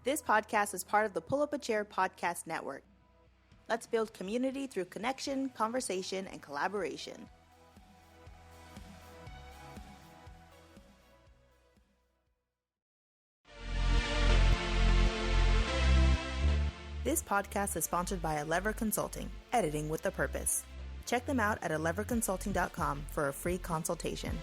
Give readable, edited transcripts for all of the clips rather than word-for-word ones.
This podcast is part of the Pull Up a Chair podcast network. Let's build community through connection, conversation, and collaboration. This podcast is sponsored by Ep13 Consulting, editing with a purpose. Check them out at ep13consulting.com for a free consultation.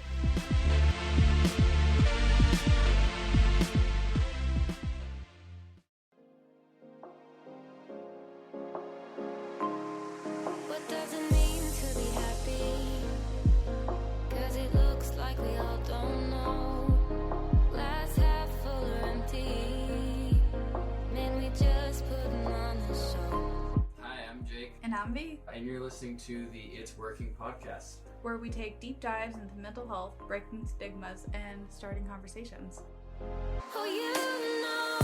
What does it mean to be happy? 'Cause it looks like we all don't know. Glass half full or empty. Man, we just putting on a show. Hi, I'm Jake. And I'm V, And you're listening to the It's Working podcast. where we take deep dives into mental health, breaking stigmas, and starting conversations. Oh, you know,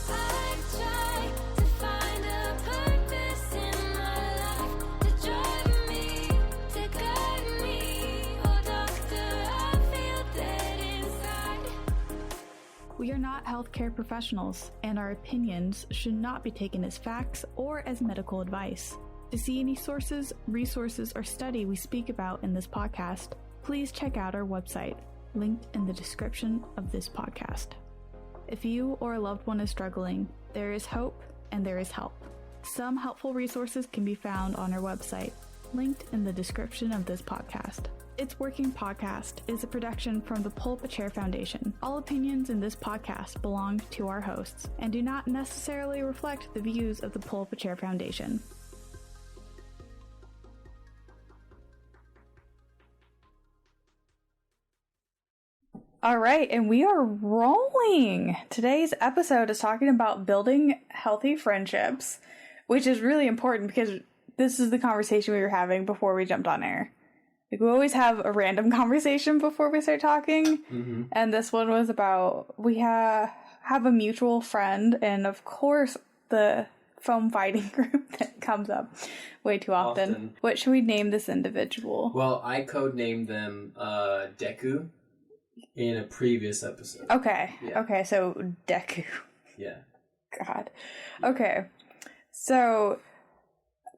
I try to find a purpose in my life to drive me, to guide me. Oh, doctor, I feel dead inside. We are not healthcare professionals, and our opinions should not be taken as facts or as medical advice. To see any sources, resources, or study we speak about in this podcast, please check out our website, linked in the description of this podcast. If you or a loved one is struggling, there is hope and there is help. Some helpful resources can be found on our website, linked in the description of this podcast. It's Working Podcast is a production from the Pull Up a Chair Foundation. All opinions in this podcast belong to our hosts and do not necessarily reflect the views of the Pull Up a Chair Foundation. All right, and we are rolling. Today's episode is talking about building healthy friendships, which is really important because this is the conversation we were having before we jumped on air. Like, we always have a random conversation before we start talking, and this one was about we have a mutual friend, and of course the foam fighting group that comes up way too often. What should we name this individual? Well, I codenamed them Deku in a previous episode. Okay, Yeah. Okay, so Deku. Yeah. God. Okay. So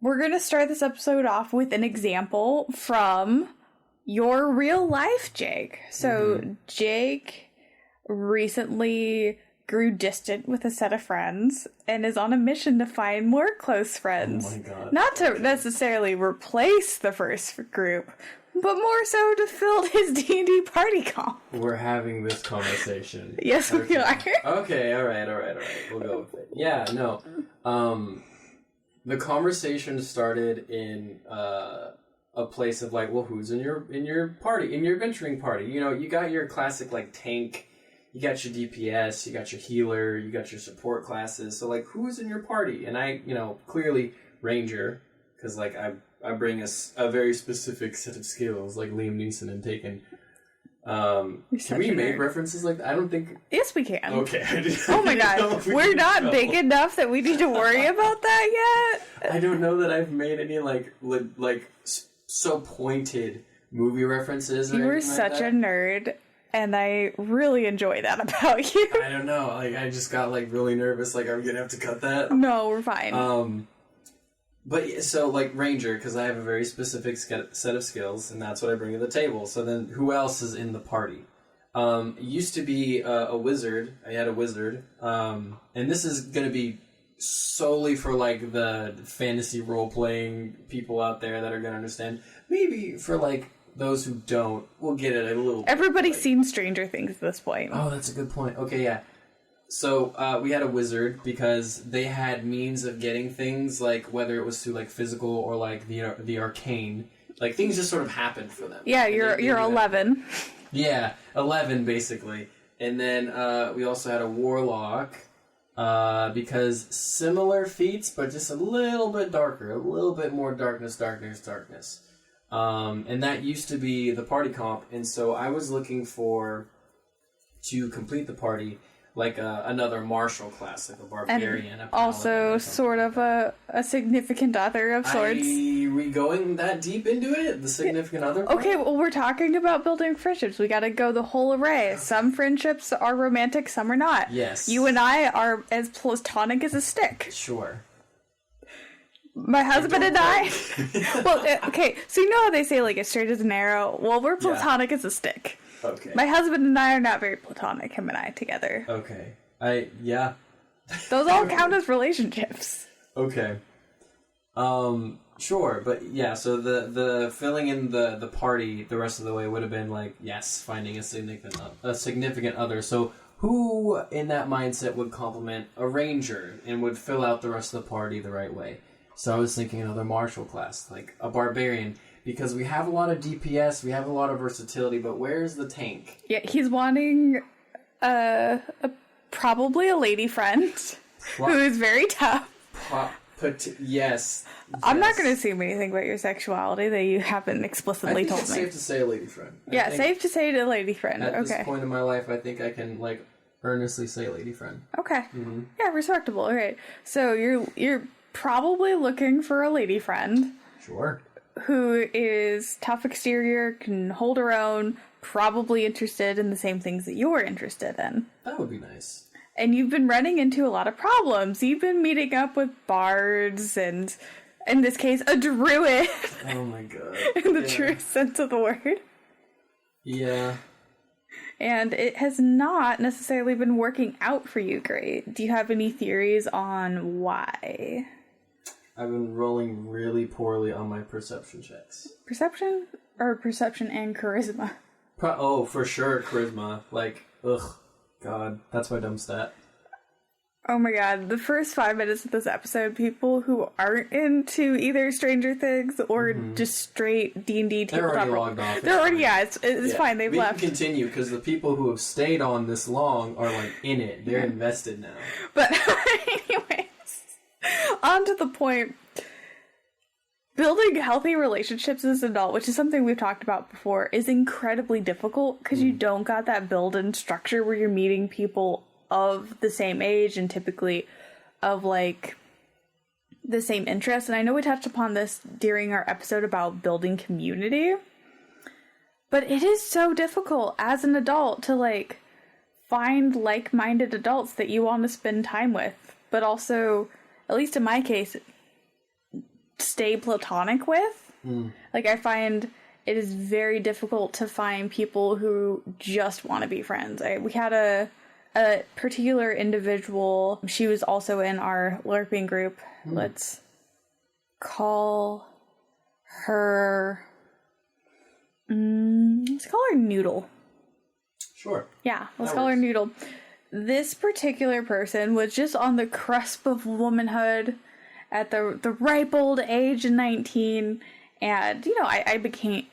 we're going to start this episode off with an example from your real life, Jake. So Jake recently grew distant with a set of friends and is on a mission to find more close friends. Oh my God. Not to necessarily replace the first group, but more so to fill his D&D party comp. We're having this conversation. Yes, we are. Okay, all right. We'll go with it. Yeah, no. The conversation started in a place of like, well, who's in your party, in your adventuring party? You know, you got your classic like tank, you got your DPS, you got your healer, you got your support classes. So like, who's in your party? And I, clearly Ranger, because like I bring a very specific set of skills, like Liam Neeson and Taken. Can we make references like that? I don't think... Yes, we can. Okay. Oh my God. We're not big enough that we need to worry about that yet. I don't know that I've made any, so pointed movie references or You were anything like such that. a nerd, and I really enjoy that about you. I don't know. Like, I just got, really nervous. Like, are we gonna have to cut that? No, we're fine. But, so, Ranger, because I have a very specific set of skills, and that's what I bring to the table. So then, who else is in the party? It used to be a wizard. I had a wizard. And this is going to be solely for, the fantasy role-playing people out there that are going to understand. Maybe for, those who don't, we'll get it a little... Everybody's seen Stranger Things at this point. Oh, that's a good point. Okay, yeah. So, we had a wizard because they had means of getting things, whether it was through, physical or, the arcane. Things just sort of happened for them. Yeah, you're 11. Yeah, 11, basically. And then, we also had a warlock, because similar feats, but just a little bit darker. A little bit more darkness. And that used to be the party comp. And so I was looking to complete the party, like another martial class, like a barbarian. And a also sort of a significant other of sorts. Are we going that deep into it? The significant other part? Okay, well, we're talking about building friendships. We gotta go the whole array. Some friendships are romantic, some are not. Yes. You and I are as platonic as a stick. Sure. My husband and I... Well, okay, so you know how they say, like, as straight as an arrow? Well, we're platonic as a stick. Okay. My husband and I are not very platonic, him and I together. Okay. Yeah. Those all count as relationships. Okay. Sure, but yeah, so the filling in the party the rest of the way would have been like, yes, finding a significant other. So who in that mindset would compliment a ranger and would fill out the rest of the party the right way? So I was thinking another martial class, like a barbarian, because we have a lot of DPS, we have a lot of versatility, but where's the tank? Yeah, he's wanting probably a lady friend who is very tough. Yes. I'm not going to assume anything about your sexuality that you haven't explicitly told me. It's safe to say a lady friend. Yeah, safe to say a lady friend. At okay. this point in my life, I think I can earnestly say lady friend. Okay. Mm-hmm. Yeah, respectable. All right. So you're probably looking for a lady friend. Sure. Who is tough exterior, can hold her own, probably interested in the same things that you're interested in. That would be nice. And you've been running into a lot of problems. You've been meeting up with bards and, in this case, a druid. Oh my god. In the truest sense of the word. Yeah. And it has not necessarily been working out for you great. Do you have any theories on why? I've been rolling really poorly on my perception checks. Perception? Or perception and charisma? For sure, charisma. Ugh. God, that's my dumb stat. Oh my god, the first 5 minutes of this episode, people who aren't into either Stranger Things or just straight D&D tabletop... They're already logged off. They're already, it's fine, they've left. We can continue, because the people who have stayed on this long are, in it. They're invested now. But anyways, on to the point... Building healthy relationships as an adult, which is something we've talked about before, is incredibly difficult because you don't got that built-in structure where you're meeting people of the same age and typically of, the same interests. And I know we touched upon this during our episode about building community, but it is so difficult as an adult to, find like-minded adults that you want to spend time with, but also, at least in my case, stay platonic with. I find it is very difficult to find people who just want to be friends. We had a particular individual. She was also in our LARPing group. Let's call her Noodle. Sure. Yeah, let's call her Noodle. This particular person was just on the cusp of womanhood at the ripe old age of 19, and I began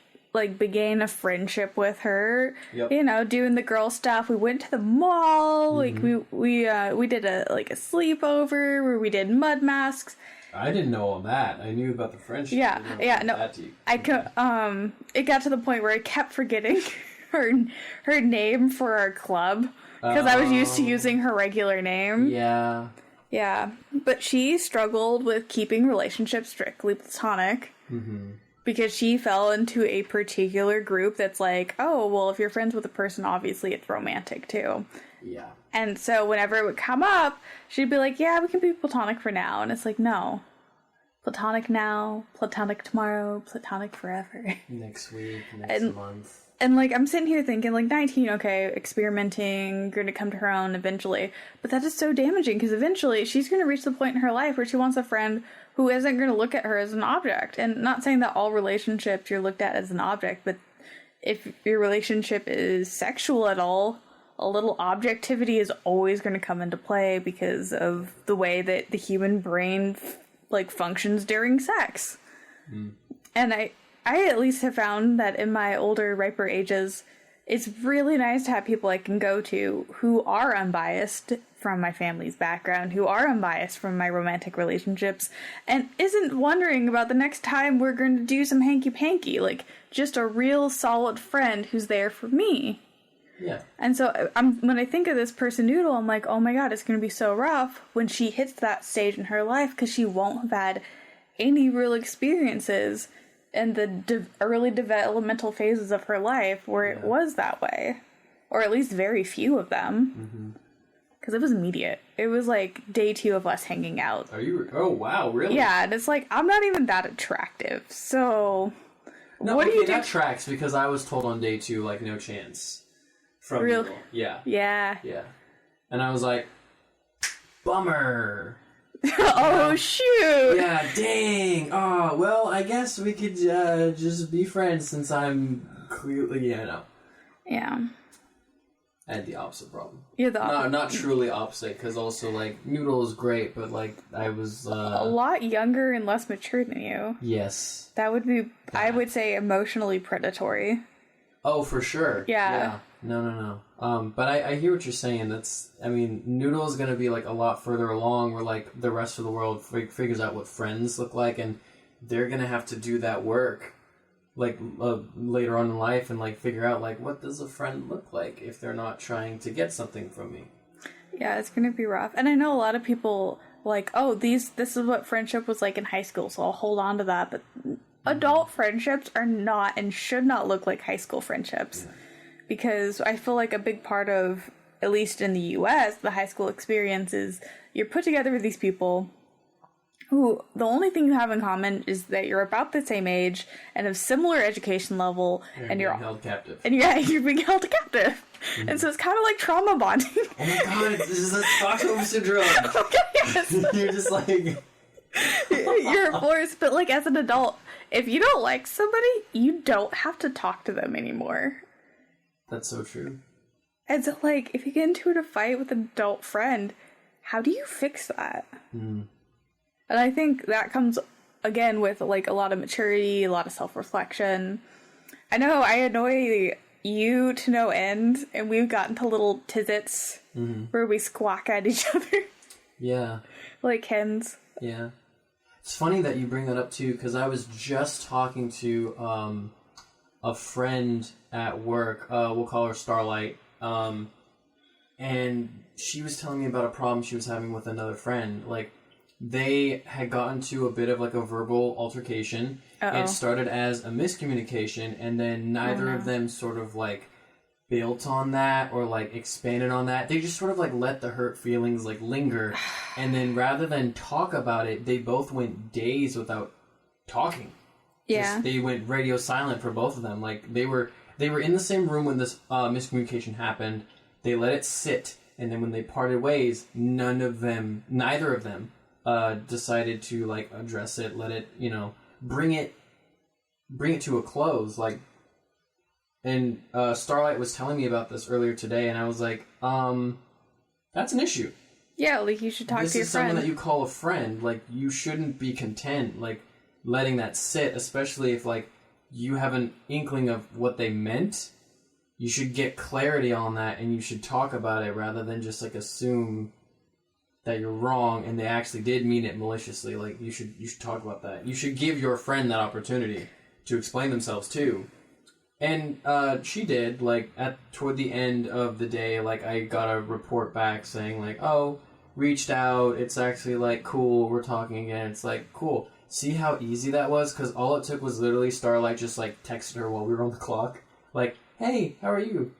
a friendship with her. Yep. Doing the girl stuff. We went to the mall. We did a sleepover where we did mud masks. I didn't know all that. I knew about the friendship. It got to the point where I kept forgetting her name for our club because I was used to using her regular name. Yeah. Yeah, but she struggled with keeping relationships strictly platonic because she fell into a particular group that's if you're friends with a person, obviously it's romantic too. Yeah. And so whenever it would come up, she'd be like, yeah, we can be platonic for now. And it's no. Platonic now, platonic tomorrow, platonic forever. Next week, next month. And, I'm sitting here thinking, 19, okay, experimenting, going to come to her own eventually. But that is so damaging, because eventually she's going to reach the point in her life where she wants a friend who isn't going to look at her as an object. And not saying that all relationships you're looked at as an object, but if your relationship is sexual at all, a little objectivity is always going to come into play because of the way that the human brain, functions during sex. And I at least have found that in my older, riper ages, it's really nice to have people I can go to who are unbiased from my family's background, who are unbiased from my romantic relationships, and isn't wondering about the next time we're going to do some hanky-panky. Just a real solid friend who's there for me. Yeah. And so when I think of this person Noodle, I'm like, oh my god, it's going to be so rough when she hits that stage in her life because she won't have had any real experiences in the early developmental phases of her life where it was that way. Or at least very few of them. Because it was immediate. It was like day 2 of us hanging out. Oh, wow, really? Yeah, and it's like, I'm not even that attractive, so... No, what okay, do you do? that tracks because I was told on day 2, like, no chance. From Real? Noodle. Yeah. Yeah. Yeah. And I was like, bummer. Oh, shoot! Yeah, dang. Oh, well, I guess we could just be friends since I'm clearly, Yeah. I had the opposite problem. You're the No, opposite. not truly opposite, because also, like, Noodle is great, but, like, I was, A lot younger and less mature than you. Yes. That would be, I would say, emotionally predatory. Oh, for sure. Yeah. No. But I hear what you're saying. Noodle is going to be, like, a lot further along where, like, the rest of the world figures out what friends look like, and they're going to have to do that work, like, later on in life and, like, figure out, like, what does a friend look like if they're not trying to get something from me? Yeah, it's gonna be rough. And I know a lot of people, like, oh, this is what friendship was like in high school, so I'll hold on to that, but adult friendships are not and should not look like high school friendships. Yeah. Because I feel like a big part of, at least in the US, the high school experience is you're put together with these people who the only thing you have in common is that you're about the same age and of similar education level, and you're held captive. And you're being held captive. Mm-hmm. And so it's kind of like trauma bonding. Oh my god, this is like Stockholm syndrome. Okay, yes. You're just like... You're forced, but like as an adult, if you don't like somebody, you don't have to talk to them anymore. That's so true. And so, like, if you get into a fight with an adult friend, how do you fix that? And I think that comes, again, with, like, a lot of maturity, a lot of self-reflection. I know I annoy you to no end, and we've gotten to little tizits where we squawk at each other. Yeah. Like hens. Yeah. It's funny that you bring that up, too, because I was just talking to a friend at work. We'll call her Starlight. And she was telling me about a problem she was having with another friend. Like, they had gotten to a bit of, like, a verbal altercation. It started as a miscommunication, and then neither of them sort of, like, built on that or, like, expanded on that. They just sort of, like, let the hurt feelings, like, linger. And then rather than talk about it, they both went days without talking. Yeah. They went radio silent for both of them. Like, they were in the same room when this miscommunication happened. They let it sit, and then when they parted ways, neither of them decided to, like, address it, let it, bring it to a close. Like, and Starlight was telling me about this earlier today, and I was like, that's an issue. Yeah, like, you should talk to your friend. This is someone that you call a friend. Like, you shouldn't be content, like, letting that sit, especially if, like, you have an inkling of what they meant. You should get clarity on that, and you should talk about it rather than just, like, assume that you're wrong and they actually did mean it maliciously. Like, you should talk about that. You should give your friend that opportunity to explain themselves too. And she did. Like, toward the end of the day, like, I got a report back saying, like, oh, reached out, it's actually, like, cool, we're talking again. It's like, cool. See how easy that was? Because all it took was literally Starlight just, like, texted her while we were on the clock. Like, hey, how are you?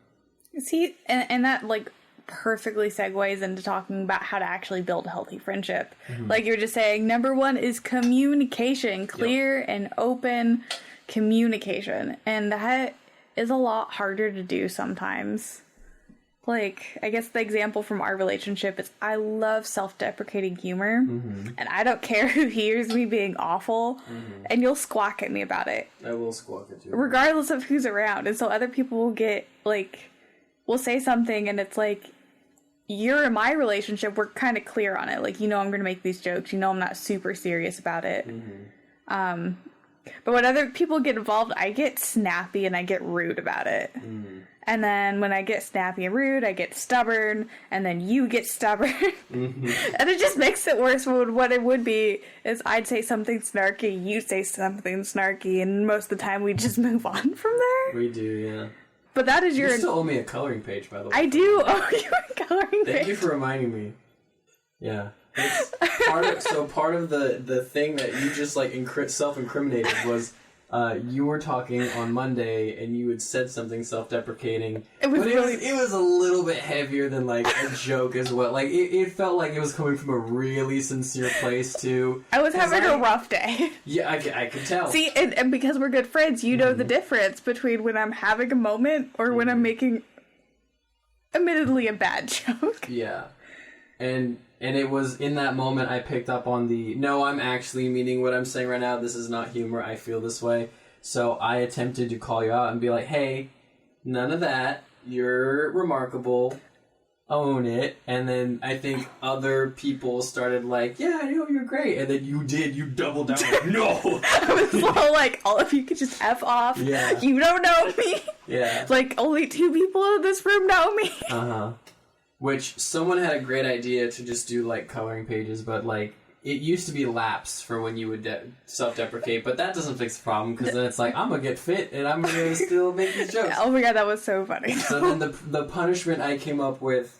See, and that, like, perfectly segues into talking about how to actually build a healthy friendship. Like you're just saying, number one is communication. Clear and open communication. And that is a lot harder to do sometimes. Like, I guess the example from our relationship is I love self-deprecating humor. And I don't care who hears me being awful. And you'll squawk at me about it. I will squawk at you. Regardless of who's around. And so other people will get, like, we'll say something and it's like, you're in my relationship, we're kind of clear on it. Like, I'm going to make these jokes. I'm not super serious about it. But when other people get involved, I get snappy and I get rude about it. And then when I get snappy and rude, I get stubborn, and then you get stubborn. And it just makes it worse. What it would be is I'd say something snarky, you say something snarky, and most of the time we just move on from there. We do, yeah. But that is You your... still owe me a coloring page, by the way. I do owe you a coloring page. Thank you for reminding me. Yeah. It's part of the thing that you just like self-incriminated was you were talking on Monday and you had said something self-deprecating. It was a little bit heavier than like a joke as well. Like it felt like it was coming from a really sincere place too. I was having a rough day. Yeah, I could tell. See, and because we're good friends, you know the difference between when I'm having a moment or when I'm making, admittedly, a bad joke. Yeah. And it was in that moment I picked up on no, I'm actually meaning what I'm saying right now. This is not humor. I feel this way. So I attempted to call you out and be like, hey, none of that. You're remarkable. Own it. And then I think other people started like, yeah, I know you're great. And then you doubled down like, no. I was so like, all of you could just F off. Yeah. You don't know me. Yeah. Like, only 2 people in this room know me. Uh-huh. Which, someone had a great idea to just do, like, coloring pages, but, like, it used to be laps for when you would self-deprecate, but that doesn't fix the problem, because then it's like, I'm gonna get fit, and I'm gonna still make these jokes. Oh my god, that was so funny. So then the punishment I came up with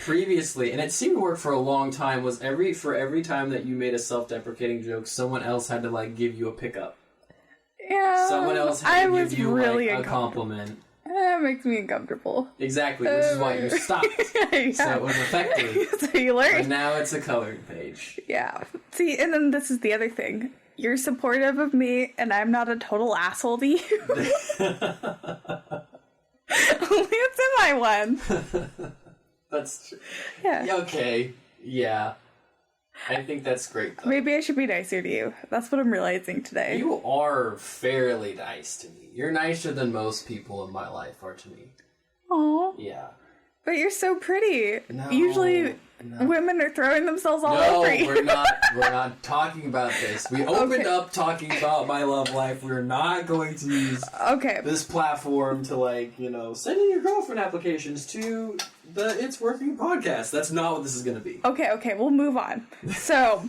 previously, and it seemed to work for a long time, was for every time that you made a self-deprecating joke, someone else had to, like, give you a pickup. Yeah. Someone else had to give you, really like, a compliment. That makes me uncomfortable. Exactly, which is why you stopped. Yeah. So it was effective. So you learned. And now it's a coloring page. Yeah. See, and then this is the other thing. You're supportive of me, and I'm not a total asshole to you. Only it's in my one. That's true. Yeah. Okay. Yeah. I think that's great, though. Maybe I should be nicer to you. That's what I'm realizing today. You are fairly nice to me. You're nicer than most people in my life are to me. Aw. Yeah. But you're so pretty. No, Usually women are throwing themselves all No, over you. we're not talking about this. We opened up talking about my love life. We're not going to use this platform to, like, send in your girlfriend applications to the It's Working podcast. That's not what this is going to be. Okay, we'll move on. So,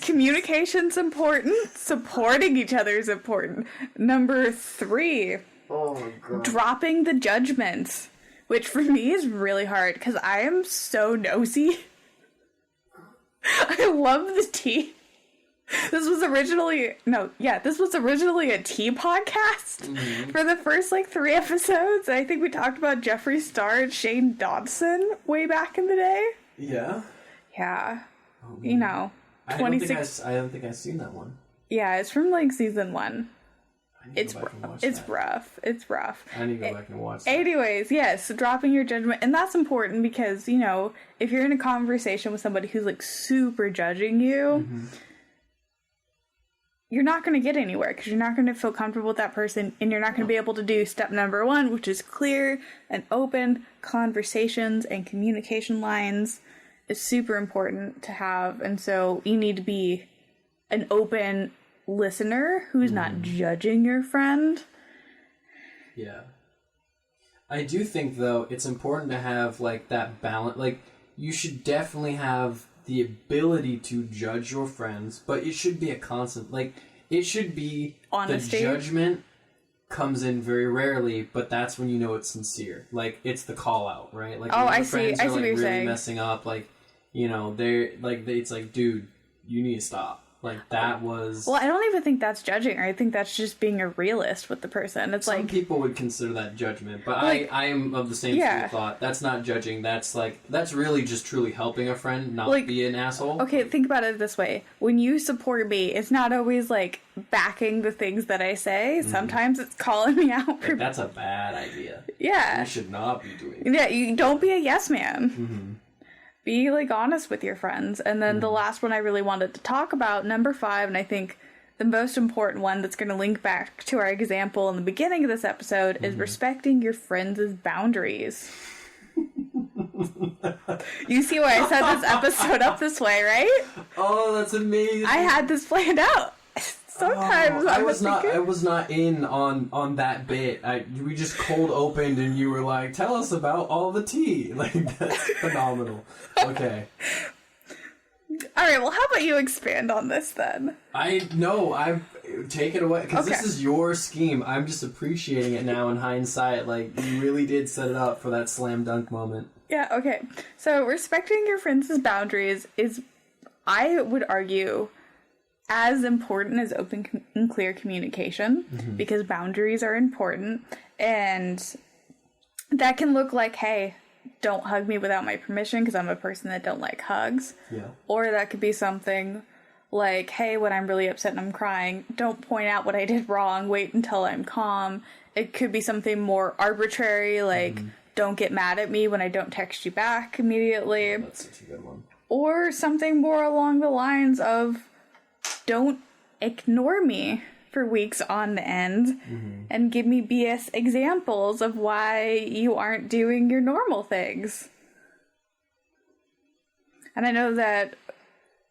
communication's important. Supporting each other is important. Number 3, Oh my god. dropping the judgments. Which for me is really hard because I am so nosy. I love the tea. This was originally a tea podcast for the first 3 episodes. I think we talked about Jeffree Star and Shane Dodson way back in the day. Yeah? Yeah. Oh, 26. I don't think I've seen that one. Yeah, it's from season 1. It's rough. It's rough. I need to go back and watch that. Anyways, yes, dropping your judgment. And that's important because, if you're in a conversation with somebody who's super judging you, you're not going to get anywhere because you're not going to feel comfortable with that person and you're not going to be able to do step number 1, which is clear and open conversations and communication lines is super important to have. And so you need to be an open listener who's not judging your friend. Yeah. I do think, though, it's important to have, that balance. You should definitely have the ability to judge your friends, but it should be a constant. It should be honesty. The judgment comes in very rarely, but that's when you know it's sincere. It's the call out, right? I see. I see what you're really saying. Messing up, it's dude, you need to stop. That was... Well, I don't even think that's judging. I think that's just being a realist with the person. It's Some people would consider that judgment, but I am of the same school of thought. That's not judging. That's really just truly helping a friend, not be an asshole. Okay, think about it this way. When you support me, it's not always, backing the things that I say. Sometimes it's calling me out. That's a bad idea. Yeah. You should not be doing that. Yeah, you don't be a yes man. Be honest with your friends. And then the last one I really wanted to talk about, number 5, and I think the most important one that's going to link back to our example in the beginning of this episode is respecting your friends' boundaries. You see why I set this episode up this way, right? Oh, that's amazing. I had this planned out. Sometimes I was not in on that bit. We just cold opened and you were like, tell us about all the tea. That's phenomenal. Okay. All right, well, how about you expand on this then? To take it away, because Okay. this is your scheme. I'm just appreciating it now in hindsight. Like, you really did set it up for that slam dunk moment. Yeah, okay. So respecting your friends' boundaries is, I would argue, as important as open and clear communication, because boundaries are important, and that can look like, hey, don't hug me without my permission because I'm a person that don't like hugs. Yeah. Or that could be something like, hey, when I'm really upset and I'm crying, don't point out what I did wrong, wait until I'm calm. It could be something more arbitrary, like, don't get mad at me when I don't text you back immediately. That's such a good one. Or something more along the lines of, don't ignore me for weeks on end and give me BS examples of why you aren't doing your normal things. And I know that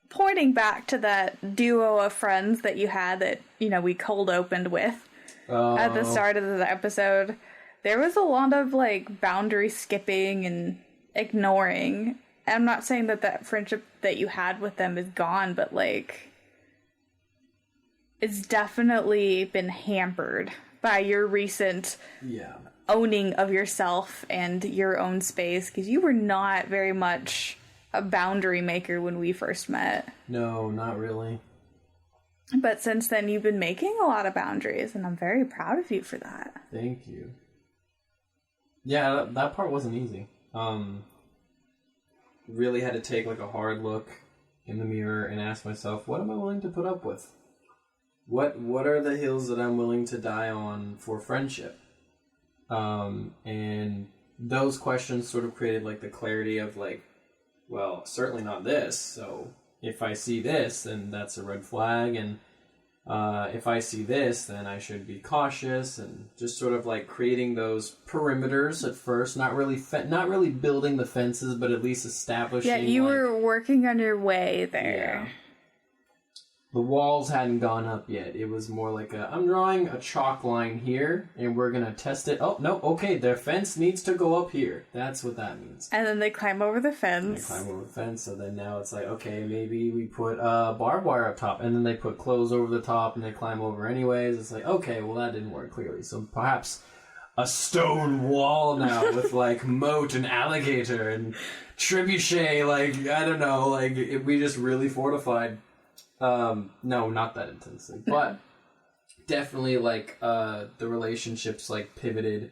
pointing back to that duo of friends that you had that, you know, we cold opened with at the start of the episode, there was a lot of, like, boundary skipping and ignoring. I'm not saying that that friendship that you had with them is gone, but, like, it's definitely been hampered by your recent owning of yourself and your own space, because you were not very much a boundary maker when we first met. No, not really. But since then, you've been making a lot of boundaries, and I'm very proud of you for that. Thank you. Yeah, that part wasn't easy. Really had to take, like, a hard look in the mirror and ask myself, what am I willing to put up with? What are the hills that I'm willing to die on for friendship? And those questions sort of created, like, the clarity of, like, well, certainly not this, so if I see this, then that's a red flag, and if I see this, then I should be cautious, and just sort of, like, creating those perimeters at first, not really building the fences, but at least establishing. Yeah, you like, were working on your way there. Yeah. The walls hadn't gone up yet. It was more like I'm drawing a chalk line here, and we're going to test it. Oh, no, okay, their fence needs to go up here. That's what that means. And then they climb over the fence. They climb over the fence, so then now it's like, okay, maybe we put barbed wire up top, and then they put clothes over the top, and they climb over anyways. It's like, okay, well, that didn't work clearly. So perhaps a stone wall now with, like, moat and alligator and trebuchet, like, I don't know, like, we just really fortified. No, not that intensely, but definitely, like, the relationships, like, pivoted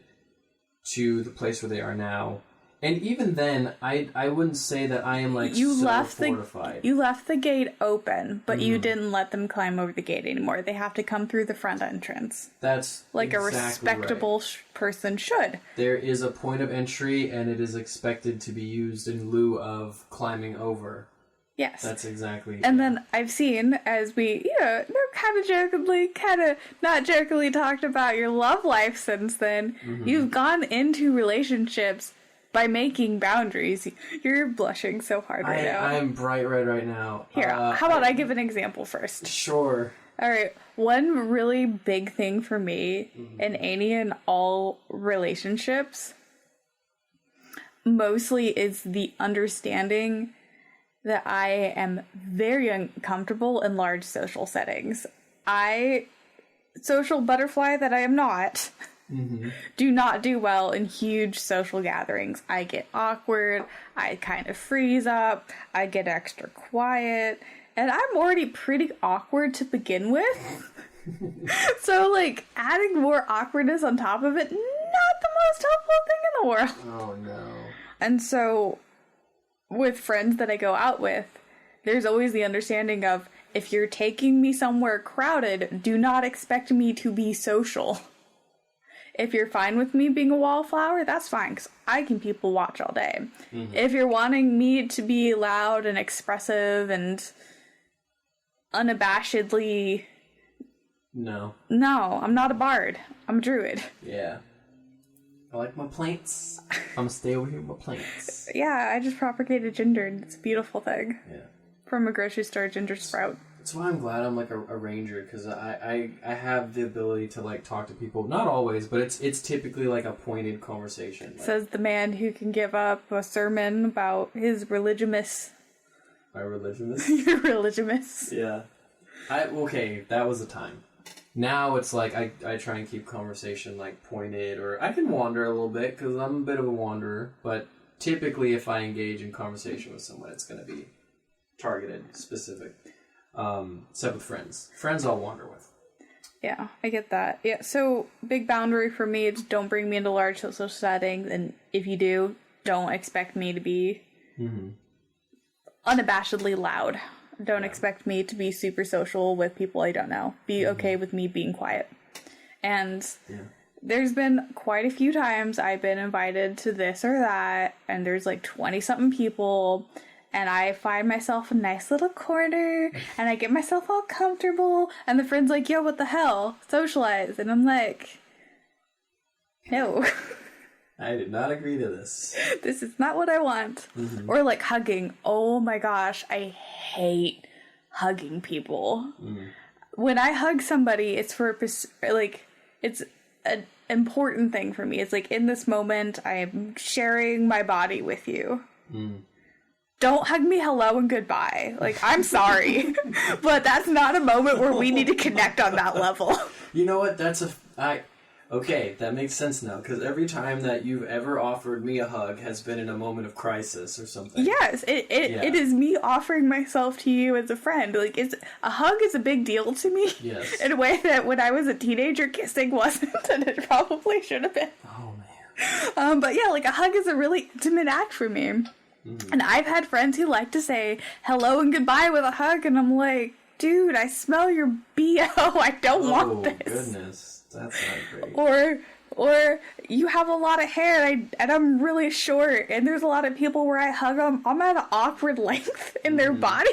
to the place where they are now. And even then, I wouldn't say that I am, like, fortified. You left the gate open, but you didn't let them climb over the gate anymore. They have to come through the front entrance. That's like exactly a respectable right. Person should. There is a point of entry, and it is expected to be used in lieu of climbing over. Yes. That's exactly. And then I've seen, as we, kind of not jokingly talked about your love life since then, you've gone into relationships by making boundaries. You're blushing so hard right now. I'm bright red right now. Here, how about I give an example first? Sure. All right. One really big thing for me in any and all relationships mostly is the understanding that I am very uncomfortable in large social settings. Social butterfly that I am not, do not do well in huge social gatherings. I get awkward, I kind of freeze up, I get extra quiet, and I'm already pretty awkward to begin with. So, like, adding more awkwardness on top of it, not the most helpful thing in the world. Oh, no. And so, with friends that I go out with, there's always the understanding of, if you're taking me somewhere crowded, do not expect me to be social. If you're fine with me being a wallflower, that's fine, because I can people watch all day. If you're wanting me to be loud and expressive and unabashedly... No, I'm not a bard. I'm a druid. Yeah. I like my plants. I'm gonna stay over here with my plants. Yeah, I just propagated ginger, and it's a beautiful thing. Yeah. From a grocery store ginger sprout. That's why I'm glad I'm, like, a ranger, because I have the ability to, like, talk to people. Not always, but it's typically, like, a pointed conversation. Like, Says the man who can give up a sermon about his religious... my religionist? Your religious. Yeah. Okay, that was a time. Now it's like I try and keep conversation like pointed, or I can wander a little bit because I'm a bit of a wanderer. But typically, if I engage in conversation with someone, it's going to be targeted, specific. Except with friends. Friends I'll wander with. Yeah, I get that. Yeah, so big boundary for me is don't bring me into large social settings, and if you do, don't expect me to be unabashedly loud. Don't expect me to be super social with people I don't know. Be okay with me being quiet. And there's been quite a few times I've been invited to this or that, and there's like 20-something people, and I find myself a nice little corner, and I get myself all comfortable, and the friend's like, yo, what the hell? Socialize. And I'm like, no. I did not agree to this. This is not what I want. Or like hugging. Oh my gosh, I hate hugging people. When I hug somebody, it's for like, it's an important thing for me. It's like, in this moment, I am sharing my body with you. Don't hug me hello and goodbye. Like, I'm sorry, but that's not a moment where we need to connect on that level. You know what? Okay, that makes sense now, because every time that you've ever offered me a hug has been in a moment of crisis or something. Yes, it is me offering myself to you as a friend. Like, a hug is a big deal to me. Yes. In a way that when I was a teenager, kissing wasn't, and it probably should have been. Oh, man. But yeah, like, a hug is a really intimate act for me. And I've had friends who like to say hello and goodbye with a hug, and I'm like, dude, I smell your BO. I don't want this. Oh, goodness. That's not great. Or you have a lot of hair, and I'm really short, and there's a lot of people where I hug them, I'm at an awkward length in their body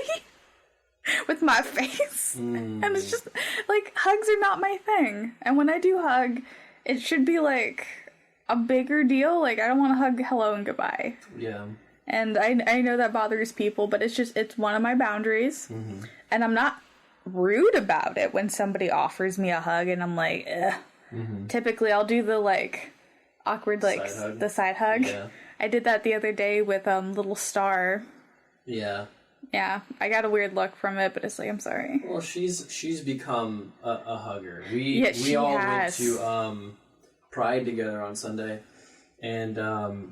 with my face. And it's just, like, hugs are not my thing. And when I do hug, it should be, like, a bigger deal. Like, I don't want to hug hello and goodbye. Yeah. And I know that bothers people, but it's one of my boundaries. And I'm not rude about it when somebody offers me a hug and I'm like, ugh. Typically I'll do the like awkward like the side hug. Yeah. I did that the other day with Little Star. Yeah. Yeah, I got a weird look from it, but it's like, I'm sorry. Well, she's become a hugger. We all went to Pride together on Sunday, and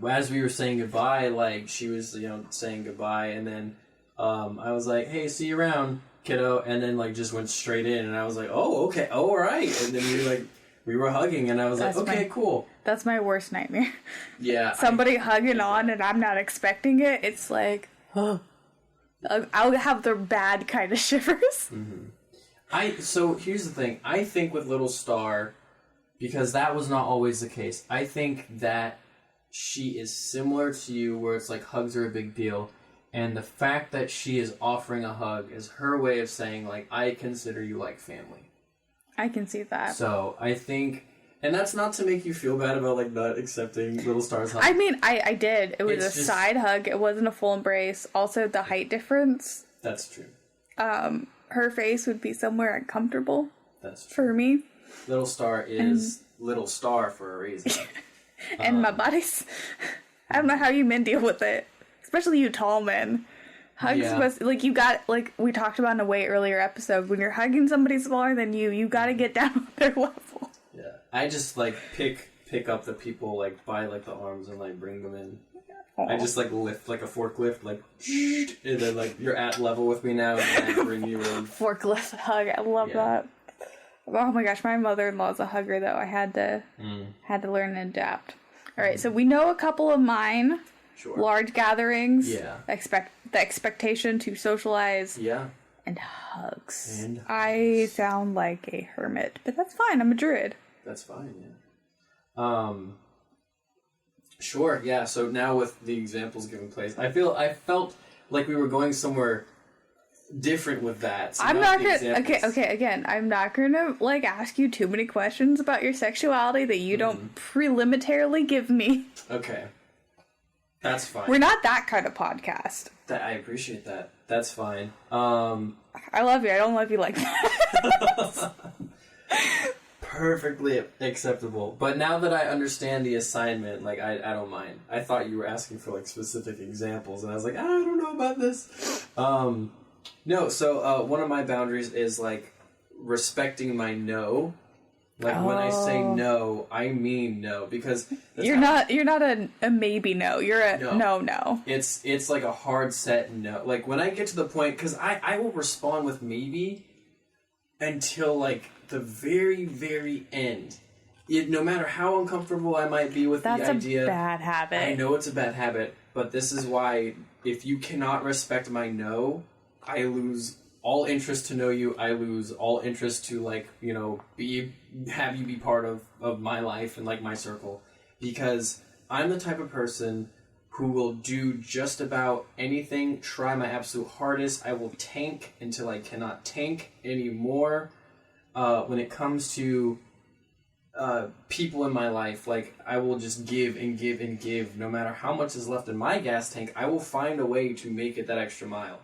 as we were saying goodbye, like she was saying goodbye, and then I was like, hey, see you around, kiddo, and then like just went straight in, and I was like, oh, okay, oh, all right, and then we were hugging, and I was like, okay, cool. That's my worst nightmare. Yeah. Somebody hugging on and I'm not expecting it. It's like, huh. I'll have the bad kind of shivers. So here's the thing. I think with Little Star, because that was not always the case, I think that she is similar to you, where it's like hugs are a big deal. And the fact that she is offering a hug is her way of saying, like, I consider you like family. I can see that. So I think, and that's not to make you feel bad about like not accepting Little Star's hug. I mean, I did. It was side hug. It wasn't a full embrace. Also, the height difference. That's true. Her face would be somewhere uncomfortable. That's true. For me. Little Star is Little Star for a reason. And my body's... I don't know how you men deal with it. Especially you tall men. Hugs was, like, you got, like, we talked about in a way earlier episode, when you're hugging somebody smaller than you gotta get down on their level. Yeah. I just, like, pick up the people, like, by, like, the arms and, like, bring them in. Aww. I just, like, lift, like, a forklift, like, and then, like, you're at level with me now, and I bring you in. Forklift hug, I love that. Oh my gosh, my mother-in-law's a hugger, though. I had to learn and adapt. Alright, so we know a couple of mine. Sure. Large gatherings. Yeah. The expectation to socialize. Yeah. And hugs. I sound like a hermit, but that's fine. I'm a druid. That's fine, yeah. Sure, yeah. So now with the examples given place, I felt like we were going somewhere different with that. So I'm not gonna. Okay. Again, I'm not gonna like ask you too many questions about your sexuality that you don't preliminarily give me. Okay. That's fine. We're not that kind of podcast. I appreciate that. That's fine. I love you. I don't love you like that. Perfectly acceptable. But now that I understand the assignment, like, I don't mind. I thought you were asking for, like, specific examples, and I was like, I don't know about this. No, so one of my boundaries is, like, respecting my no. Like when I say no, I mean no, because you're not a maybe no. You're a no. It's like a hard set no. Like when I get to the point, because I will respond with maybe until like the very, very end. No matter how uncomfortable I might be with the idea. That's a bad habit. I know it's a bad habit, but this is why if you cannot respect my no, I lose all interest to know you. I lose all interest to like, you know, have you be part of my life and like my circle, because I'm the type of person who will do just about anything, try my absolute hardest. I will tank until I cannot tank anymore. When it comes to people in my life, like I will just give and give and give. No matter how much is left in my gas tank, I will find a way to make it that extra mile.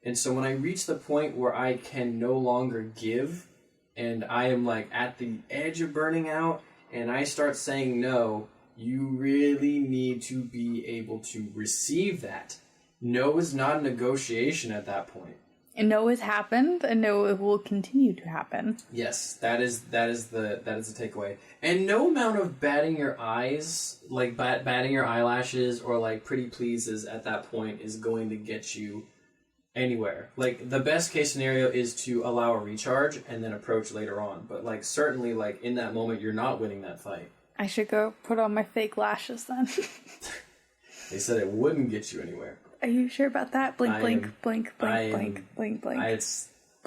And so when I reach the point where I can no longer give, and I am like at the edge of burning out, and I start saying no, you really need to be able to receive that. No is not a negotiation at that point. And no has happened, and no, it will continue to happen. Yes, that is the takeaway. And no amount of batting your eyes, like batting your eyelashes or like pretty pleases at that point is going to get you anywhere. Like the best case scenario is to allow a recharge and then approach later on. But like certainly like in that moment you're not winning that fight. I should go put on my fake lashes then. They said it wouldn't get you anywhere. Are you sure about that? Blink, blink, blink, blink, blink, blink.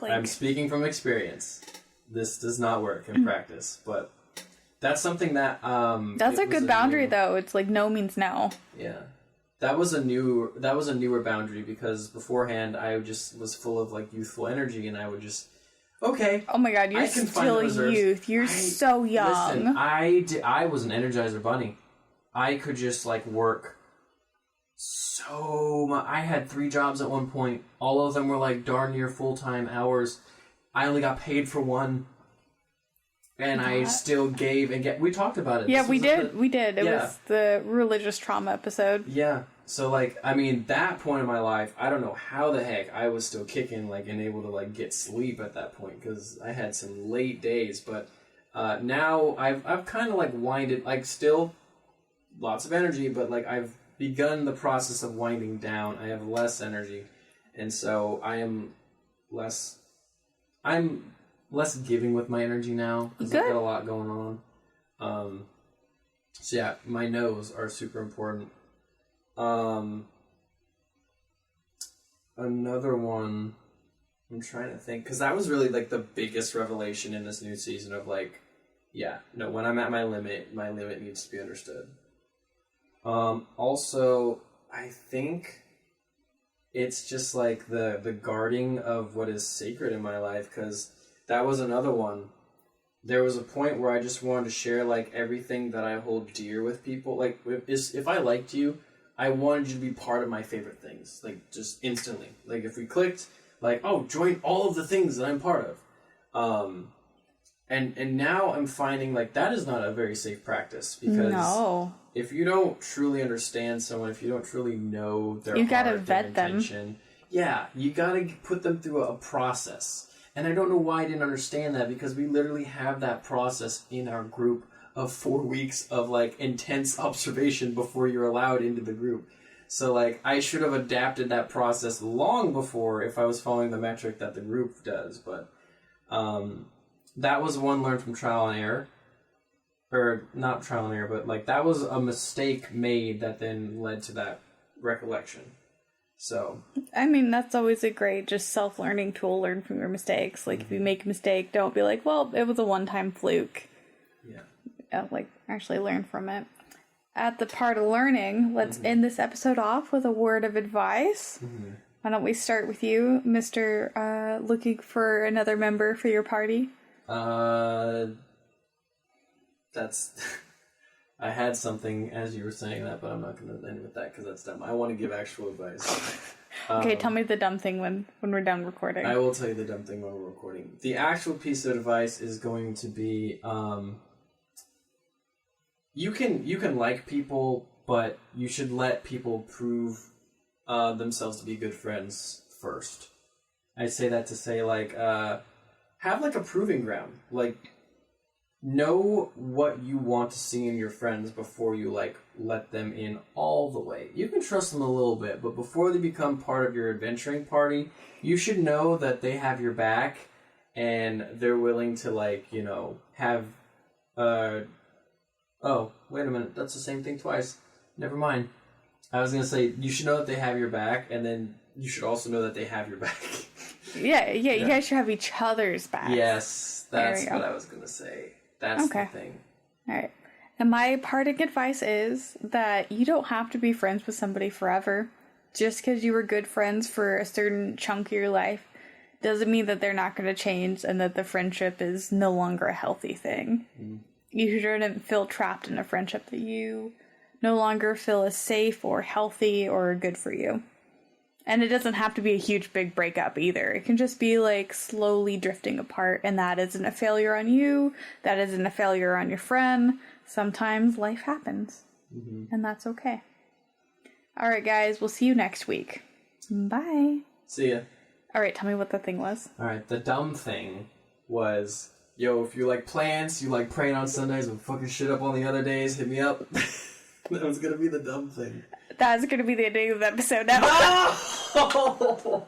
I'm speaking from experience. This does not work in practice, but that's something that that's a good boundary though. It's like no means no. Yeah. That was a newer boundary, because beforehand I just was full of like youthful energy, and I would just okay. Oh my god, you're still youth. You're so young. Listen, I was an Energizer bunny. I could just like work so much. I had 3 jobs at one point. All of them were like darn near full-time hours. I only got paid for one. And I still gave and get. We talked about it. Yeah, we did. It was the religious trauma episode. Yeah. So, like, I mean, that point in my life, I don't know how the heck I was still kicking, like, and able to, like, get sleep at that point, because I had some late days. But now I've kind of, like, winded, like, still lots of energy, but, like, I've begun the process of winding down. I have less energy. And so I'm less giving with my energy now, because I've got a lot going on. So yeah, my no's are super important. Another one, I'm trying to think, because that was really like the biggest revelation in this new season of like, yeah, no, when I'm at my limit needs to be understood. Also, I think it's just like the guarding of what is sacred in my life, because that was another one. There was a point where I just wanted to share like everything that I hold dear with people. Like if I liked you, I wanted you to be part of my favorite things, like just instantly. Like if we clicked, like, oh, join all of the things that I'm part of. And now I'm finding like that is not a very safe practice, because if you don't truly understand someone, if you don't truly know their you gotta heart, vet their intention, them. Yeah, you gotta put them through a process. And I don't know why I didn't understand that, because we literally have that process in our group of 4 weeks of like intense observation before you're allowed into the group. So like I should have adapted that process long before if I was following the metric that the group does. But that was one learned from trial and error. Or not trial and error, but like that was a mistake made that then led to that recollection. So I mean, that's always a great just self-learning tool. Learn from your mistakes. Like if you make a mistake, don't be like, well, it was a one-time fluke. Yeah. Like actually learn from it. At the part of learning, let's end this episode off with a word of advice. Why don't we start with you, Mr. Looking for another member for your party? That's... I had something as you were saying that, but I'm not going to end with that because that's dumb. I want to give actual advice. Okay, tell me the dumb thing when we're done recording. I will tell you the dumb thing when we're recording. The actual piece of advice is going to be, you can like people, but you should let people prove themselves to be good friends first. I say that to say, like, have like a proving ground. Like, know what you want to see in your friends before you like let them in all the way. You can trust them a little bit, but before they become part of your adventuring party, you should know that they have your back and they're willing to like, you know, have oh, wait a minute, that's the same thing twice. Never mind. I was gonna say you should know that they have your back, and then you should also know that they have your back. Yeah, you guys should have each other's back. Yes, that's what I was gonna say. That's the thing. All right. And my parting advice is that you don't have to be friends with somebody forever. Just because you were good friends for a certain chunk of your life doesn't mean that they're not going to change and that the friendship is no longer a healthy thing. You shouldn't feel trapped in a friendship that you no longer feel is safe or healthy or good for you. And it doesn't have to be a huge big breakup either. It can just be like slowly drifting apart, and that isn't a failure on you. That isn't a failure on your friend. Sometimes life happens, and that's okay. All right, guys, we'll see you next week. Bye. See ya. All right, tell me what the thing was. All right, the dumb thing was, yo, if you like plants, you like praying on Sundays and fucking shit up on the other days, hit me up. That was gonna be the dumb thing. That's gonna be the ending of the episode now. No!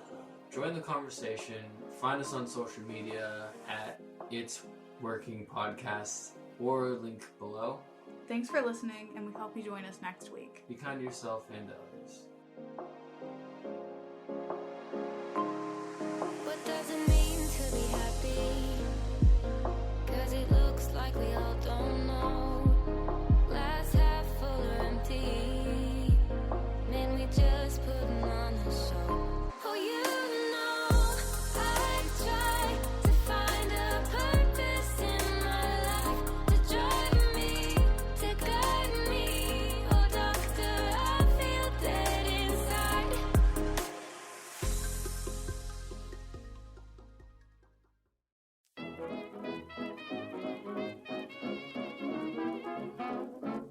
Join the conversation. Find us on social media at It's Working Podcast or link below. Thanks for listening, and we hope you join us next week. Be kind to yourself and to others. What does it mean to be happy? 'Cause it looks like we all don't know. Glass half full or empty. Man, we just putting on a show. Oh, you know, I try to find a purpose in my life to drive me, to guide me. Oh, doctor, I feel dead inside.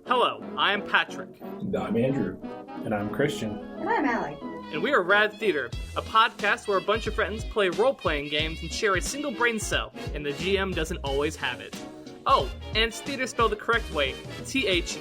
Hello, I am Patrick, And I'm Andrew. And I'm Christian. And I'm Allie. and we are Rad Theater, a podcast where a bunch of friends play role-playing games and share a single brain cell, and the GM doesn't always have it. Oh, and it's theater spelled the correct way, Theatre.